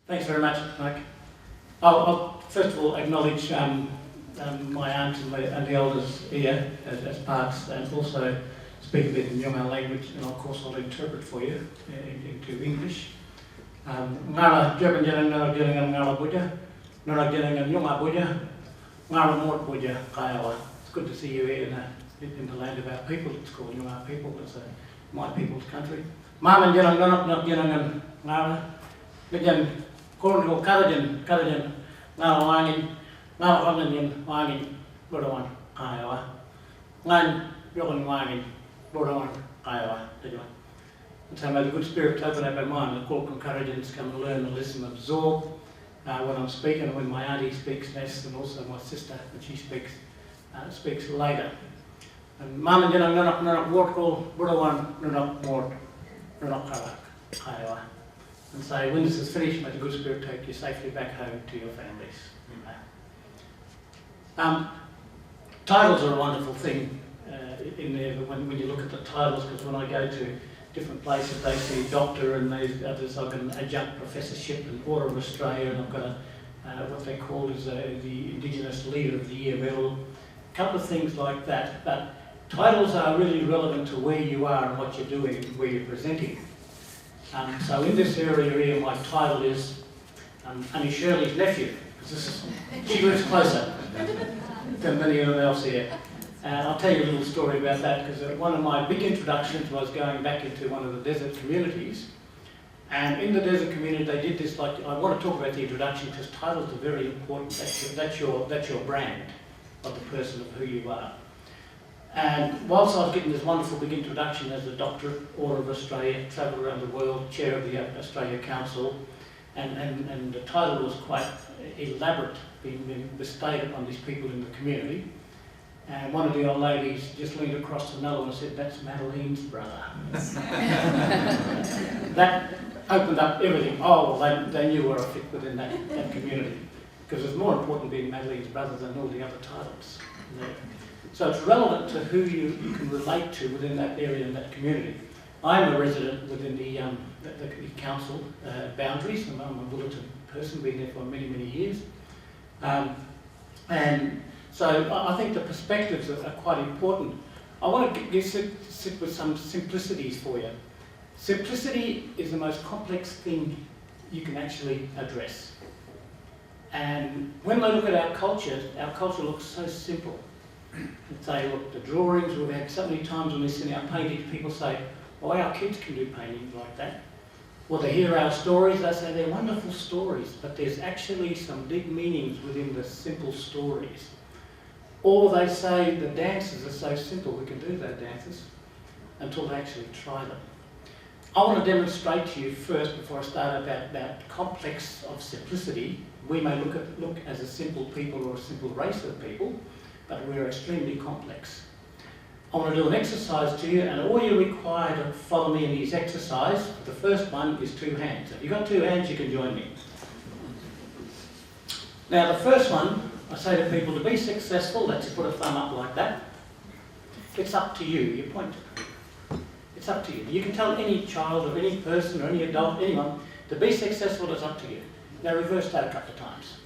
Thanks very much, Mike. I'll first of all acknowledge my aunt and the elders here as parts, and also speak a bit in Yolngu language, and of course I'll interpret for you into English. Ngara Jabanjaran Ngara Jalangan Ngara Buja, Ngara Jalangan Yunga Buja, Ngara Mort Buja, Kaiawa. It's good to see you here in the land of our people. It's called Yunga people, it's my people's country. Maman Jalangan Not Jalangan Ngara, Gajan Korngo Karajan, Ngara Wangin, Ngara Wangan Wangin, Bodawan, Kaiawa. Ngan Yogan Wangin, Bodawan, Kaiawa. And so may the good spirit open up our mind and call encouragers come and learn and listen and absorb what I'm speaking, and when my auntie speaks next, and also my sister when she speaks later. And Mama Janang Nanak Warkol, Budawan, Nanak Mort, Nanak Karak, Kaiawa. And so when this is finished, may the good spirit take you safely back home to your families. Titles are a wonderful thing in there, but when you look at the titles, because when I go to different places, they see doctor, and others I've got an adjunct professorship and Order of Australia, and I've got what they call is the Indigenous Leader of the Year medal, a couple of things like that. But titles are really relevant to where you are and what you're doing and where you're presenting. So in this area here, my title is Annie Shirley's nephew, because she lives closer than many of else here. And I'll tell you a little story about that, because one of my big introductions was going back into one of the desert communities. And in the desert community, they did this, like, I want to talk about the introduction because titles are very important. That's your brand of the person of who you are. And whilst I was getting this wonderful big introduction as a doctor, Order of Australia, travelled around the world, chair of the Australia Council, and the title was quite elaborate, being bestowed upon these people in the community. And one of the old ladies just leaned across to another one and said, "That's Madeline's brother." That opened up everything. Oh, well, they knew where I fit within that community. Because it's more important being Madeline's brother than all the other titles. So it's relevant to who you can relate to within that area and that community. I'm a resident within the council boundaries, and I'm a Bulletin person, been there for many, many years. And so I think the perspectives are quite important. I want to sit with some simplicities for you. Simplicity is the most complex thing you can actually address. And when I look at our culture looks so simple. Say, look, the drawings, we've had so many times when we see our paintings, people say, "Oh, our kids can do paintings like that." Or they hear our stories, they say they're wonderful stories, but there's actually some deep meanings within the simple stories. Or they say the dances are so simple, we can do those dances, until they actually try them. I want to demonstrate to you first, before I start, about that complex of simplicity. We may look as a simple people or a simple race of people, but we're extremely complex. I want to do an exercise to you, and all you require to follow me in this exercise, the first one is 2 hands. If you've got 2 hands, you can join me. Now the first one, I say to people, to be successful, let's put a thumb up like that. It's up to you, you point it. It's up to you. You can tell any child or any person or any adult, anyone, to be successful, it's up to you. Now reverse that a couple of times.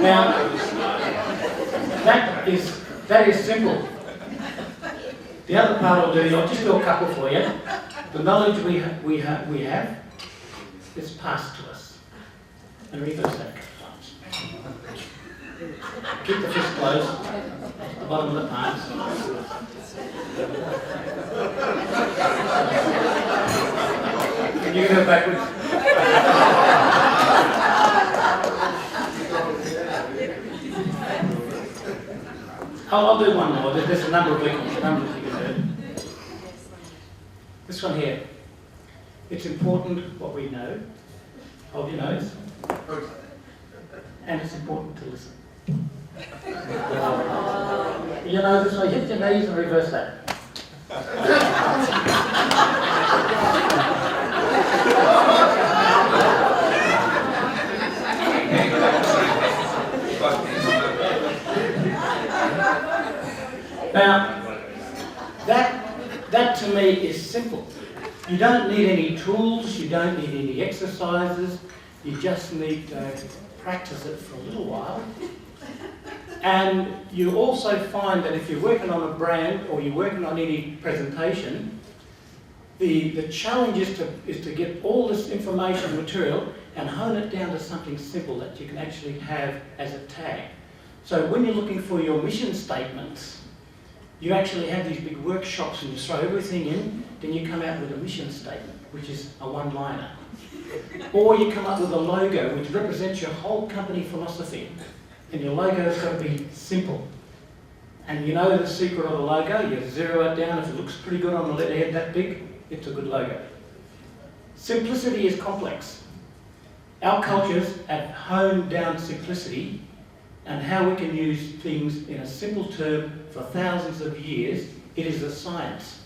Now, that is simple. The other part I'll just do a couple for you. The knowledge we have is passed to us. And reverse that a couple of times. Keep the fist closed, the bottom of the palms. Can you go backwards? I'll do one more. There's a number of you can do. This one here. It's important what we know. Hold your nose. And it's important to listen. You know this way, hit your knees and reverse that. Now, You don't need any tools, you don't need any exercises, you just need to practice it for a little while. And you also find that if you're working on a brand or you're working on any presentation, the challenge is to get all this information material and hone it down to something simple that you can actually have as a tag. So when you're looking for your mission statements, you actually have these big workshops and you throw everything in, then you come out with a mission statement, which is a one-liner. Or you come up with a logo which represents your whole company philosophy. And your logo's got to be simple. And you know the secret of a logo, you zero it down. If it looks pretty good on the letterhead that big, it's a good logo. Simplicity is complex. Our cultures have honed down simplicity and how we can use things in a simple term for thousands of years. It is a science.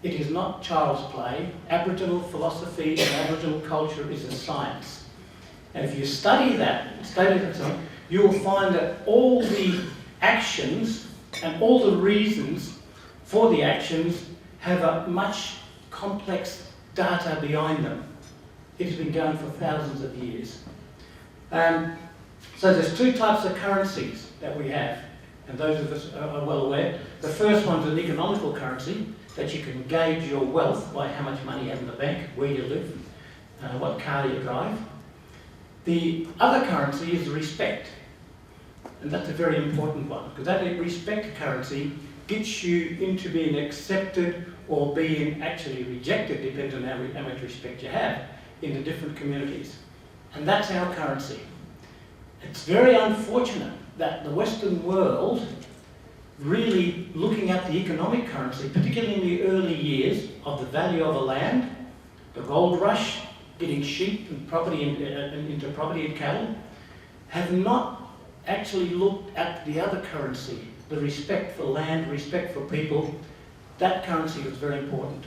It is not child's play. Aboriginal philosophy and Aboriginal culture is a science. And if you study that, you will find that all the actions and all the reasons for the actions have a much complex data behind them. It's been going for thousands of years. So there's two types of currencies that we have, and those of us are well aware. The first one's an economical currency, that you can gauge your wealth by how much money you have in the bank, where you live, what car you drive. The other currency is respect, and that's a very important one, because that respect currency gets you into being accepted or being actually rejected, depending on how much respect you have in the different communities. And that's our currency. It's very unfortunate that the Western world, really looking at the economic currency, particularly in the early years of the value of a land, the gold rush, getting sheep and property into property and cattle, have not actually looked at the other currency, the respect for land, respect for people. That currency was very important.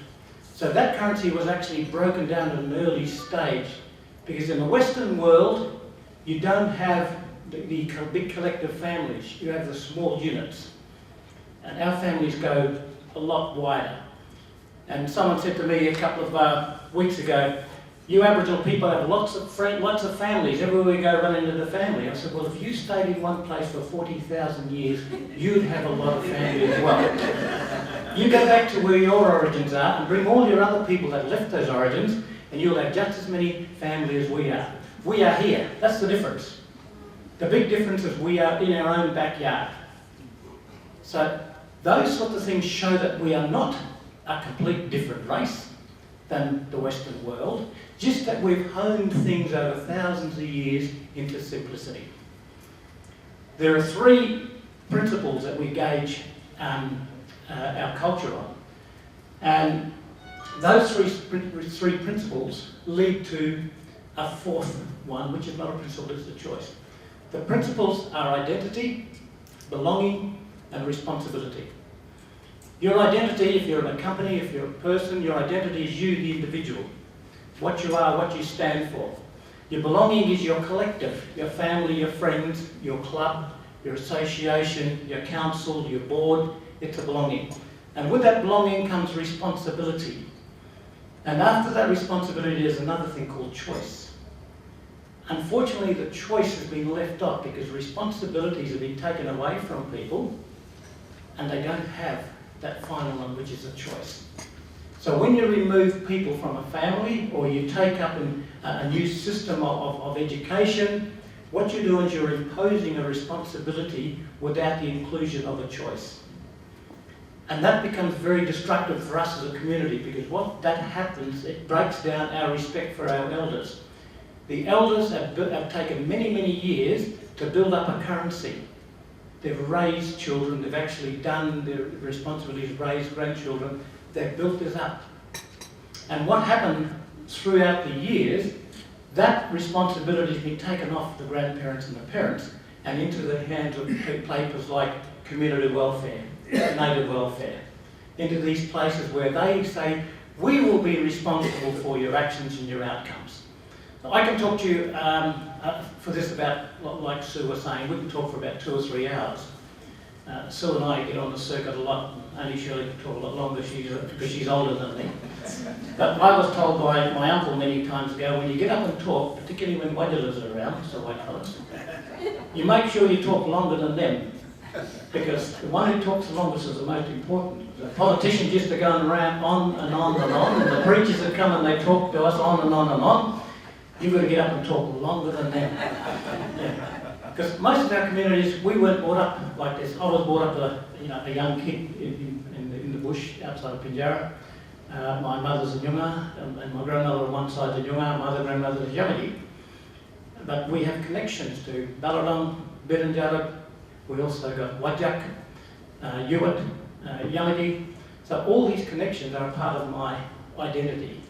So that currency was actually broken down at an early stage, because in the Western world, you don't have the big collective families, you have the small units. And our families go a lot wider. And someone said to me a couple of weeks ago, you Aboriginal people have lots of families, everywhere we go run into the family. I said, well, if you stayed in one place for 40,000 years, you'd have a lot of family as well. You go back to where your origins are and bring all your other people that left those origins, and you'll have just as many family as we are. We are here, that's the difference. The big difference is we are in our own backyard. So those sorts of things show that we are not a complete different race than the Western world, just that we've honed things over thousands of years into simplicity. There are three principles that we gauge our culture on. And those three principles lead to a fourth one, which is not a principle, it's a choice. The principles are identity, belonging, and responsibility. Your identity, if you're in a company, if you're a person, your identity is you, the individual. What you are, what you stand for. Your belonging is your collective, your family, your friends, your club, your association, your council, your board. It's a belonging. And with that belonging comes responsibility. And after that responsibility is another thing called choice. Unfortunately, the choice has been left off because responsibilities have been taken away from people and they don't have that final one, which is a choice. So when you remove people from a family or you take up a new system of education, what you're doing is you're imposing a responsibility without the inclusion of a choice. And that becomes very destructive for us as a community, because what that happens, it breaks down our respect for our elders. The elders have taken many, many years to build up a currency. They've raised children, they've actually done their responsibilities, raised grandchildren, they've built this up. And what happened throughout the years, that responsibility has been taken off the grandparents and the parents and into the hands of papers like community welfare, native welfare, into these places where they say, we will be responsible for your actions and your outcomes. Now, I can talk to you for this about, like Sue was saying, we can talk for about 2 or 3 hours. Sue and I get on the circuit a lot, only Shirley could talk a lot longer because she's older than me. But I was told by my uncle many times ago, when you get up and talk, particularly when Wadulers are around, so white fellas, you make sure you talk longer than them, because the one who talks the longest is the most important. The politicians used to go around on and on and on, and the preachers that come and they talk to us on and on and on. You've got to get up and talk longer than them. Yeah. Because most of our communities, we weren't brought up like this. I was brought up a young kid in the bush outside of Pinjarra. My mother's a Yunga, and my grandmother on one side is a Yunga, my other grandmother is Yamadi. But we have connections to Ballaram, Birinjara. We also got Wajak, Yuwat, Yamadi. So all these connections are a part of my identity.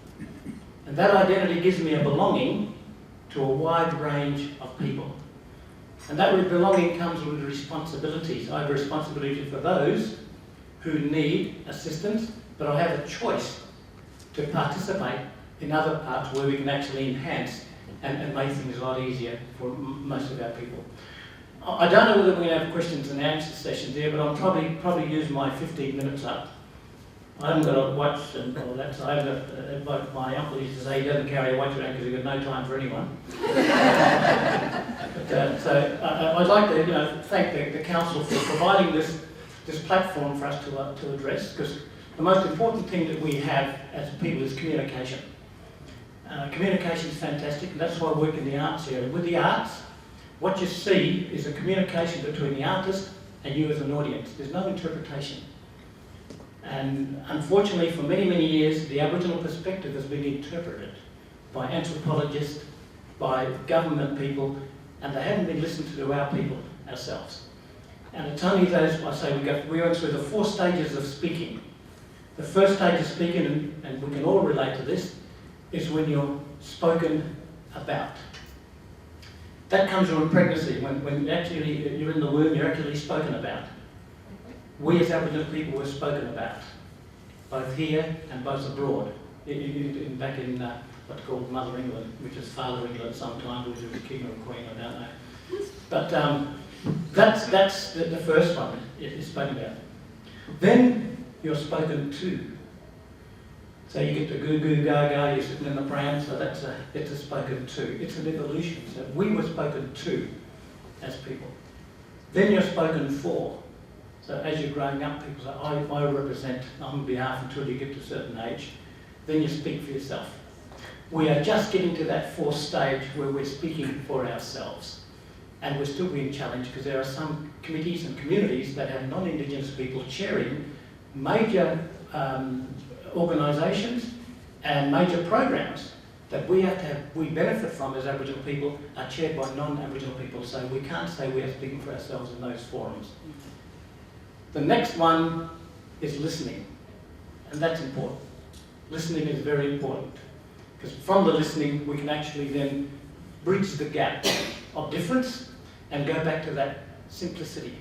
And that identity gives me a belonging to a wide range of people. And that belonging comes with responsibilities. I have a responsibility for those who need assistance, but I have a choice to participate in other parts where we can actually enhance and make things a lot easier for most of our people. I don't know whether we're going to have questions and answer sessions here, but I'll probably use my 15 minutes up. I haven't got a watch and all that, so I haven't got, like my uncle used to say, he doesn't carry a watch around because he's got no time for anyone. I'd like to thank the council for providing this platform for us to address, because the most important thing that we have as people is communication. Communication is fantastic, and that's why I work in the arts area. With the arts, what you see is a communication between the artist and you as an audience. There's no interpretation. And unfortunately, for many, many years, the Aboriginal perspective has been interpreted by anthropologists, by government people, and they haven't been listened to our people ourselves. And it's only those, I say, we went through the 4 stages of speaking. The first stage of speaking, and we can all relate to this, is when you're spoken about. That comes from pregnancy, when actually you're in the womb, you're actually spoken about. We as Aboriginal people were spoken about, both here and both abroad, back in what's called Mother England, which is Father England sometimes, which is the King or Queen, I don't know. But that's the first one, is spoken about. Then you're spoken to. So you get the goo goo gaga, you're sitting in the pram, so it's a spoken to. It's an evolution. So we were spoken to as people. Then you're spoken for. So as you're growing up, people say, I represent on behalf until you get to a certain age. Then you speak for yourself. We are just getting to that 4th stage where we're speaking for ourselves. And we're still being challenged because there are some committees and communities that have non-Indigenous people chairing major organisations and major programs that we benefit from as Aboriginal people are chaired by non-Aboriginal people. So we can't say we are speaking for ourselves in those forums. The next one is listening, and that's important. Listening is very important, because from the listening we can actually then bridge the gap of difference and go back to that simplicity.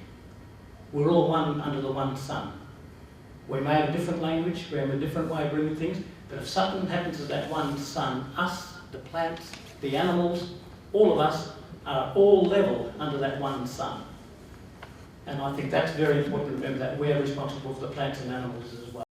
We're all one under the one sun. We may have a different language, we have a different way of bringing things, but if something happens to that one sun, us, the plants, the animals, all of us are all level under that one sun. And I think that's very important to remember, that we are responsible for the plants and animals as well.